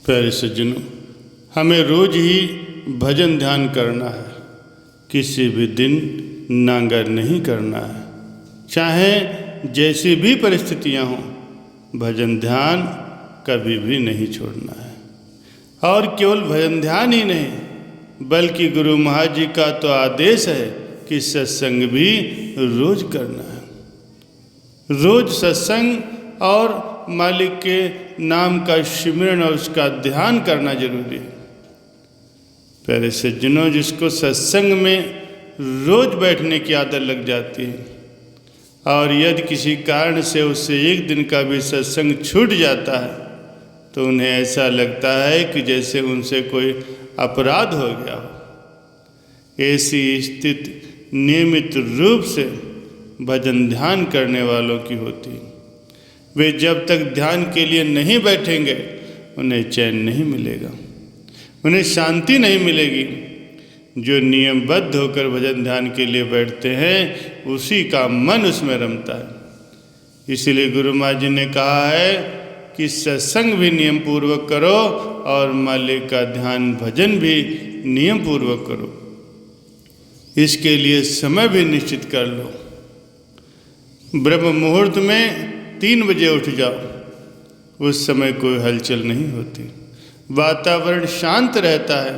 प्यारे सज्जनों, हमें रोज ही भजन ध्यान करना है, किसी भी दिन नांगर नहीं करना है। चाहे जैसी भी परिस्थितियां हों, भजन ध्यान कभी भी नहीं छोड़ना है। और केवल भजन ध्यान ही नहीं, बल्कि गुरु महाराज जी का तो आदेश है कि सत्संग भी रोज करना है। रोज सत्संग और मालिक के नाम का सिमरन और उसका ध्यान करना जरूरी है। प्यारे सज्जनों, जिसको सत्संग में रोज बैठने की आदत लग जाती है और यदि किसी कारण से उससे एक दिन का भी सत्संग छूट जाता है तो उन्हें ऐसा लगता है कि जैसे उनसे कोई अपराध हो गया हो। ऐसी स्थिति नियमित रूप से भजन ध्यान करने वालों की होती है। वे जब तक ध्यान के लिए नहीं बैठेंगे उन्हें चैन नहीं मिलेगा, उन्हें शांति नहीं मिलेगी। जो नियमबद्ध होकर भजन ध्यान के लिए बैठते हैं उसी का मन उसमें रमता है। इसीलिए गुरु महाराज जी ने कहा है कि सत्संग भी नियम पूर्वक करो और मालिक का ध्यान भजन भी नियम पूर्वक करो। इसके लिए समय भी निश्चित कर लो। ब्रह्म मुहूर्त में 3 बजे उठ जाओ, उस समय कोई हलचल नहीं होती, वातावरण शांत रहता है,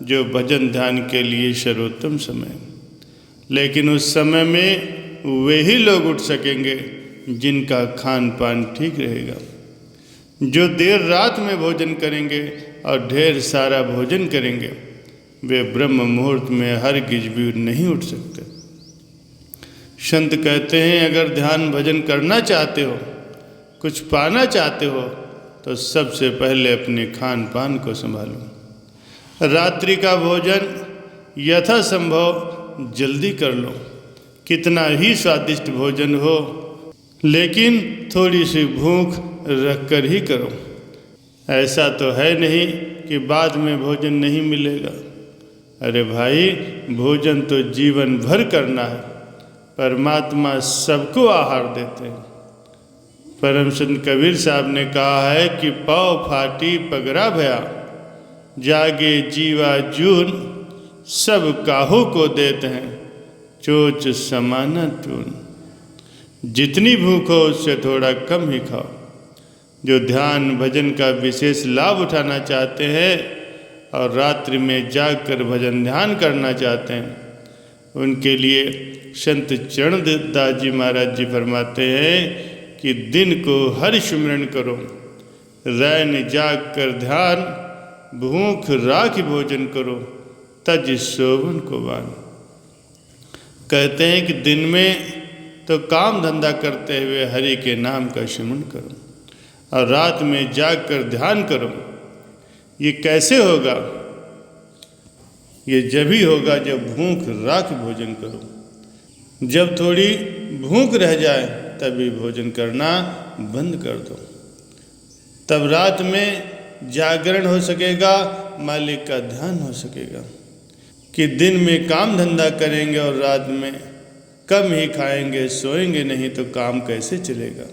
जो भजन ध्यान के लिए सर्वोत्तम समय। लेकिन उस समय में वे ही लोग उठ सकेंगे जिनका खान पान ठीक रहेगा। जो देर रात में भोजन करेंगे और ढेर सारा भोजन करेंगे वे ब्रह्म मुहूर्त में हरगिज भी नहीं उठ सकते। संत कहते हैं, अगर ध्यान भजन करना चाहते हो, कुछ पाना चाहते हो, तो सबसे पहले अपने खान पान को संभालो। रात्रि का भोजन यथासंभव जल्दी कर लो। कितना ही स्वादिष्ट भोजन हो, लेकिन थोड़ी सी भूख रखकर ही करो। ऐसा तो है नहीं कि बाद में भोजन नहीं मिलेगा। अरे भाई, भोजन तो जीवन भर करना है। परमात्मा सबको आहार देते हैं। परम संत कबीर साहब ने कहा है कि पाव फाटी पगरा भया, जागे जीवा जून, सब काहू को देते हैं, चोच समाना चून। जितनी भूख हो उससे थोड़ा कम ही खाओ। जो ध्यान भजन का विशेष लाभ उठाना चाहते हैं और रात्रि में जागकर भजन ध्यान करना चाहते हैं, उनके लिए संत चरणदास जी महाराज जी फरमाते हैं कि दिन को हरि सिमरन करो, रैन जाग कर ध्यान, भूख राख भोजन करो, तज शोभन को बान। कहते हैं कि दिन में तो काम धंधा करते हुए हरि के नाम का सिमरन करो और रात में जाग कर ध्यान करो। ये कैसे होगा? ये जब ही होगा जब भूख राख भोजन करो। जब थोड़ी भूख रह जाए तभी भोजन करना बंद कर दो। तब रात में जागरण हो सकेगा, मालिक का ध्यान हो सकेगा। कि दिन में काम धंधा करेंगे और रात में कम ही खाएंगे, सोएंगे नहीं तो काम कैसे चलेगा?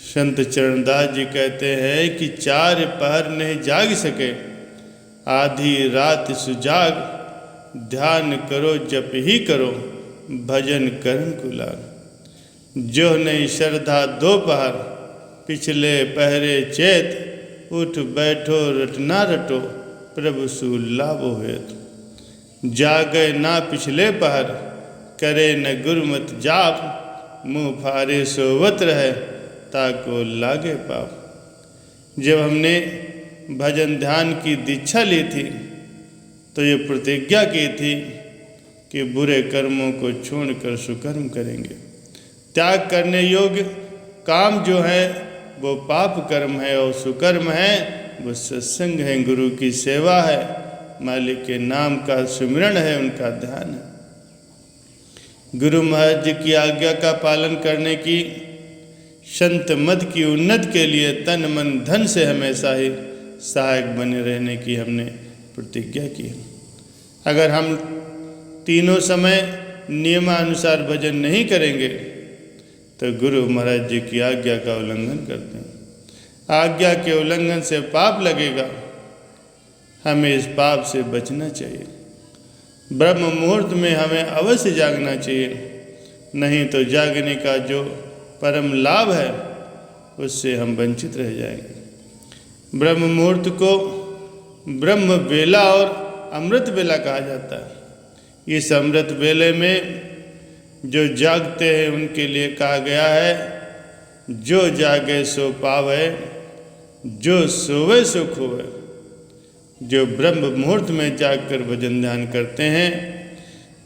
संत चरणदास जी कहते हैं कि 4 पहर नहीं जाग सके, आधी रात सुजाग, ध्यान करो जप ही करो, भजन करन कुलाग। जो नहीं श्रद्धा 2 पहर, पिछले पहरे चेत, उठ बैठो रटना रटो, प्रभु सुलाभो हेत। जागे ना पिछले पहर, करे न गुरमत जाप, मुँह फारे सोवत रहे, ताको लागे पाप। जब हमने भजन ध्यान की दीक्षा ली थी तो ये प्रतिज्ञा की थी कि बुरे कर्मों को छोड़कर सुकर्म करेंगे। त्याग करने योग्य काम जो है वो पाप कर्म है और सुकर्म है वो सत्संग है, गुरु की सेवा है, मालिक के नाम का सिमरन है, उनका ध्यान है। गुरु महाराज जी की आज्ञा का पालन करने की, संत मत की उन्नति के लिए तन मन धन से हमेशा ही सहायक बने रहने की हमने प्रतिज्ञा की है। अगर हम तीनों समय नियमानुसार भजन नहीं करेंगे तो गुरु महाराज जी की आज्ञा का उल्लंघन करते हैं। आज्ञा के उल्लंघन से पाप लगेगा। हमें इस पाप से बचना चाहिए। ब्रह्म मुहूर्त में हमें अवश्य जागना चाहिए, नहीं तो जागने का जो परम लाभ है उससे हम वंचित रह जाएंगे। ब्रह्म मुहूर्त को ब्रह्म बेला और अमृत बेला कहा जाता है। इस अमृत बेले में जो जागते हैं उनके लिए कहा गया है, जो जागे सो पावे, जो सोवे सो खोवे। जो ब्रह्म मुहूर्त में जागकर भजन ध्यान करते हैं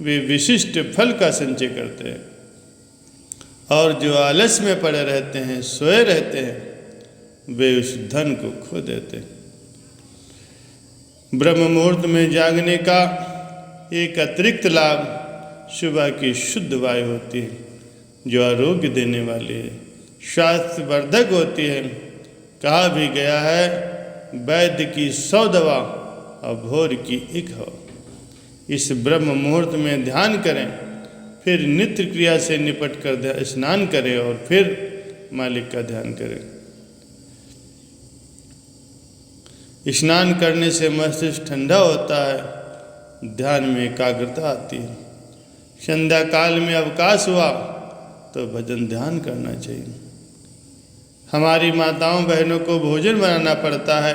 वे विशिष्ट फल का संचय करते हैं, और जो आलस में पड़े रहते हैं, सोए रहते हैं, वे उस धन को खो देते हैं। ब्रह्म मुहूर्त में जागने का एक अतिरिक्त लाभ सुबह की शुद्ध वायु होती है, जो आरोग्य देने वाली है, स्वास्थ्यवर्धक होती है। कहा भी गया है, वैद्य की 100 दवा और भोर की 1 हवा। इस ब्रह्म मुहूर्त में ध्यान करें, फिर नित्य क्रिया से निपट कर स्नान करें और फिर मालिक का ध्यान करें। स्नान करने से मस्तिष्क ठंडा होता है, ध्यान में एकाग्रता आती है। संध्या काल में अवकाश हुआ तो भजन ध्यान करना चाहिए। हमारी माताओं बहनों को भोजन बनाना पड़ता है,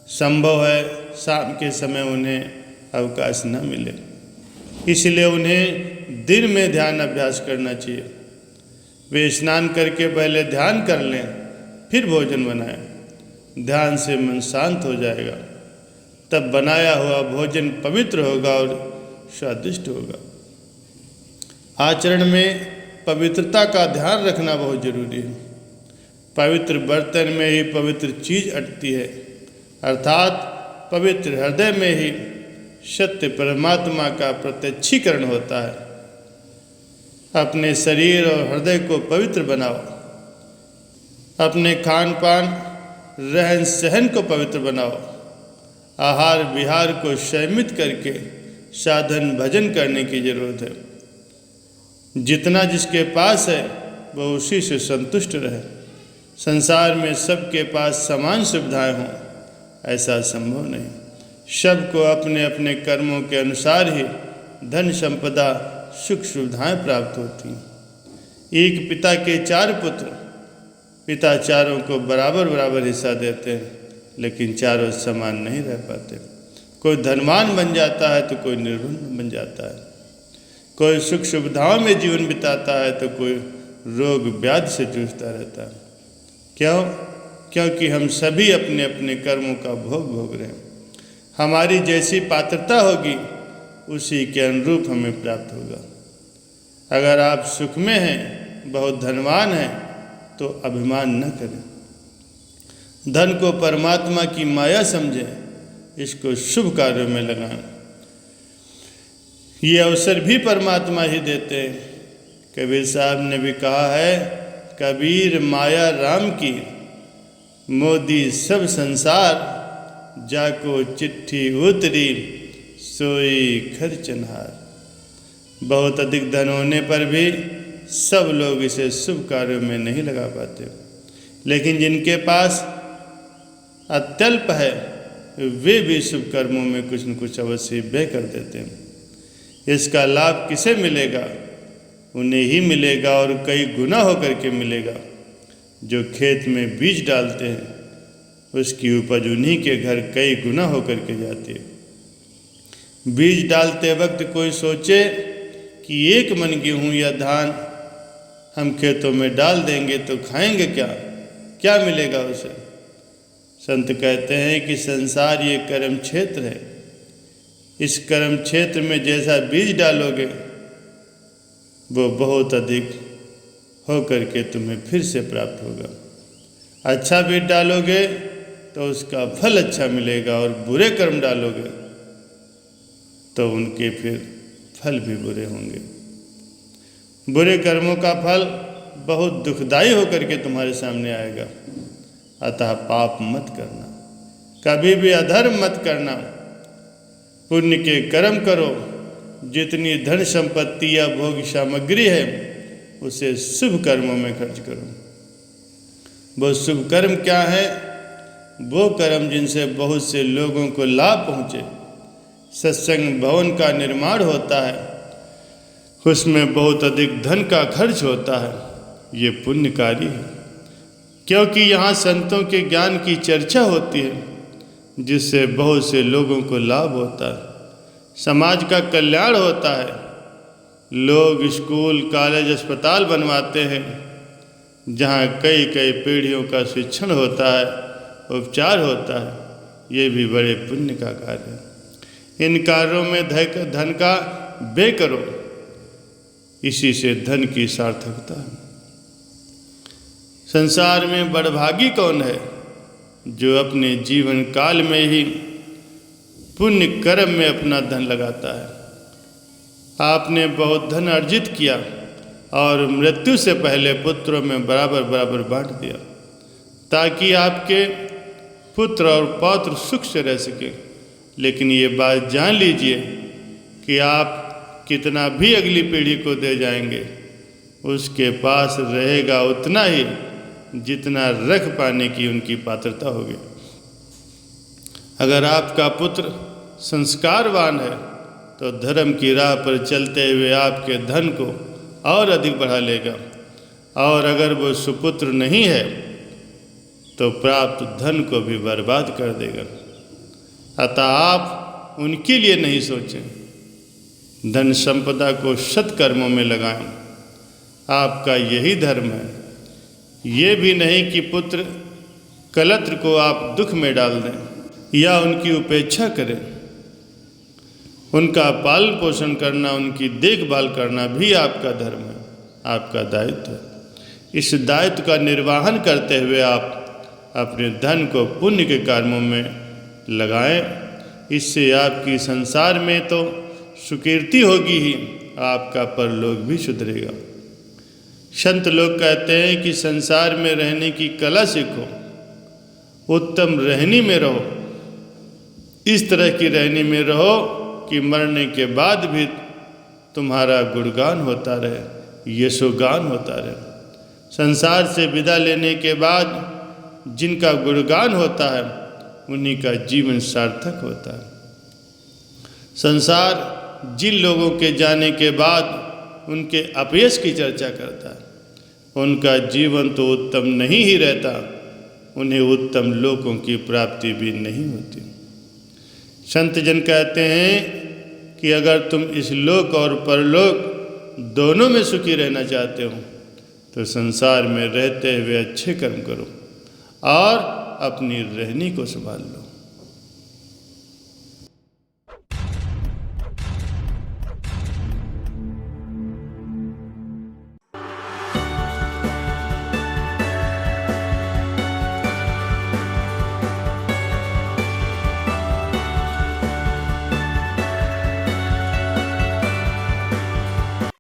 संभव है शाम के समय उन्हें अवकाश न मिले, इसलिए उन्हें दिन में ध्यान अभ्यास करना चाहिए। वे स्नान करके पहले ध्यान कर लें, फिर भोजन बनाएं। ध्यान से मन शांत हो जाएगा, तब बनाया हुआ भोजन पवित्र होगा और स्वादिष्ट होगा। आचरण में पवित्रता का ध्यान रखना बहुत जरूरी है। पवित्र बर्तन में ही पवित्र चीज अटती है, अर्थात पवित्र हृदय में ही सत्य परमात्मा का प्रत्यक्षीकरण होता है। अपने शरीर और हृदय को पवित्र बनाओ। अपने खान पान रहन सहन को पवित्र बनाओ। आहार विहार को संयमित करके साधन भजन करने की जरूरत है। जितना जिसके पास है वह उसी से संतुष्ट रहे। संसार में सबके पास समान सुविधाएं हों, ऐसा संभव नहीं। सबको अपने अपने कर्मों के अनुसार ही धन संपदा सुख सुविधाएं प्राप्त होती हैं। एक पिता के 4 पुत्र, पिता चारों को बराबर बराबर हिस्सा देते हैं, लेकिन चारों समान नहीं रह पाते। कोई धनवान बन जाता है तो कोई निर्धन बन जाता है। कोई सुख सुविधाओं में जीवन बिताता है तो कोई रोग व्याधि से जूझता रहता है। क्यों? क्योंकि हम सभी अपने अपने कर्मों का भोग रहे हैं। हमारी जैसी पात्रता होगी उसी के अनुरूप हमें प्राप्त होगा। अगर आप सुख में हैं, बहुत धनवान हैं, तो अभिमान न करें। धन को परमात्मा की माया समझें, इसको शुभ कार्यों में लगाएं। ये अवसर भी परमात्मा ही देते हैं। कबीर साहब ने भी कहा है, कबीर माया राम की, मोदी सब संसार, जाको चिट्ठी उतरी सोई खर्चनहार। बहुत अधिक धन होने पर भी सब लोग इसे शुभ कार्यों में नहीं लगा पाते, लेकिन जिनके पास अत्यल्प है वे भी शुभ कर्मों में कुछ न कुछ अवश्य व्यय कर देते हैं। इसका लाभ किसे मिलेगा? उन्हें ही मिलेगा, और कई गुना होकर के मिलेगा। जो खेत में बीज डालते हैं उसकी उपज उन्हीं के घर कई गुना होकर के जाती है। बीज डालते वक्त कोई सोचे कि 1 मन गेहूँ या धान हम खेतों में डाल देंगे तो खाएंगे क्या? क्या मिलेगा उसे? संत कहते हैं कि संसार ये कर्म क्षेत्र है। इस कर्म क्षेत्र में जैसा बीज डालोगे वो बहुत अधिक होकर के तुम्हें फिर से प्राप्त होगा। अच्छा बीज डालोगे तो उसका फल अच्छा मिलेगा, और बुरे कर्म डालोगे तो उनके फिर फल भी बुरे होंगे। बुरे कर्मों का फल बहुत दुखदाई होकर के तुम्हारे सामने आएगा। अतः पाप मत करना, कभी भी अधर्म मत करना, पुण्य के कर्म करो। जितनी धन संपत्ति या भोग सामग्री है उसे शुभ कर्मों में खर्च करो। वो शुभ कर्म क्या है? वो कर्म जिनसे बहुत से लोगों को लाभ पहुँचे। सत्संग भवन का निर्माण होता है, उसमें बहुत अधिक धन का खर्च होता है, ये पुण्यकारी है। क्योंकि यहाँ संतों के ज्ञान की चर्चा होती है, जिससे बहुत से लोगों को लाभ होता है, समाज का कल्याण होता है। लोग स्कूल, कॉलेज, अस्पताल बनवाते हैं, जहाँ कई कई पीढ़ियों का शिक्षण होता है, उपचार होता है। ये भी बड़े पुण्य का कार्य है। इन कार्यों में धन का व्यय करो, इसी से धन की सार्थकता है। संसार में बड़भागी कौन है? जो अपने जीवन काल में ही पुण्य कर्म में अपना धन लगाता है। आपने बहुत धन अर्जित किया और मृत्यु से पहले पुत्रों में बराबर बराबर बांट दिया, ताकि आपके पुत्र और पौत्र सुख से रह सके। लेकिन ये बात जान लीजिए कि आप कितना भी अगली पीढ़ी को दे जाएंगे, उसके पास रहेगा उतना ही जितना रख पाने की उनकी पात्रता होगी। अगर आपका पुत्र संस्कारवान है तो धर्म की राह पर चलते हुए आपके धन को और अधिक बढ़ा लेगा, और अगर वो सुपुत्र नहीं है तो प्राप्त धन को भी बर्बाद कर देगा। अतः आप उनके लिए नहीं सोचें, धन संपदा को सत्कर्मों में लगाएं। आपका यही धर्म है। ये भी नहीं कि पुत्र कलत्र को आप दुख में डाल दें या उनकी उपेक्षा करें। उनका पालन पोषण करना, उनकी देखभाल करना भी आपका धर्म है, आपका दायित्व है। इस दायित्व का निर्वहन करते हुए आप अपने धन को पुण्य के कर्मों में लगाएं। इससे आपकी संसार में तो सुकीर्ति होगी ही, आपका परलोक भी सुधरेगा। संत लोग कहते हैं कि संसार में रहने की कला सीखो, उत्तम रहनी में रहो। इस तरह की रहनी में रहो कि मरने के बाद भी तुम्हारा गुणगान होता रहे, यशोगान होता रहे। संसार से विदा लेने के बाद जिनका गुणगान होता है, उन्हीं का जीवन सार्थक होता है। संसार जिन लोगों के जाने के बाद उनके अपयश की चर्चा करता है, उनका जीवन तो उत्तम नहीं ही रहता, उन्हें उत्तम लोकों की प्राप्ति भी नहीं होती। संत जन कहते हैं कि अगर तुम इस लोक और परलोक दोनों में सुखी रहना चाहते हो तो संसार में रहते हुए अच्छे कर्म करो और अपनी रहनी को संभाल लो।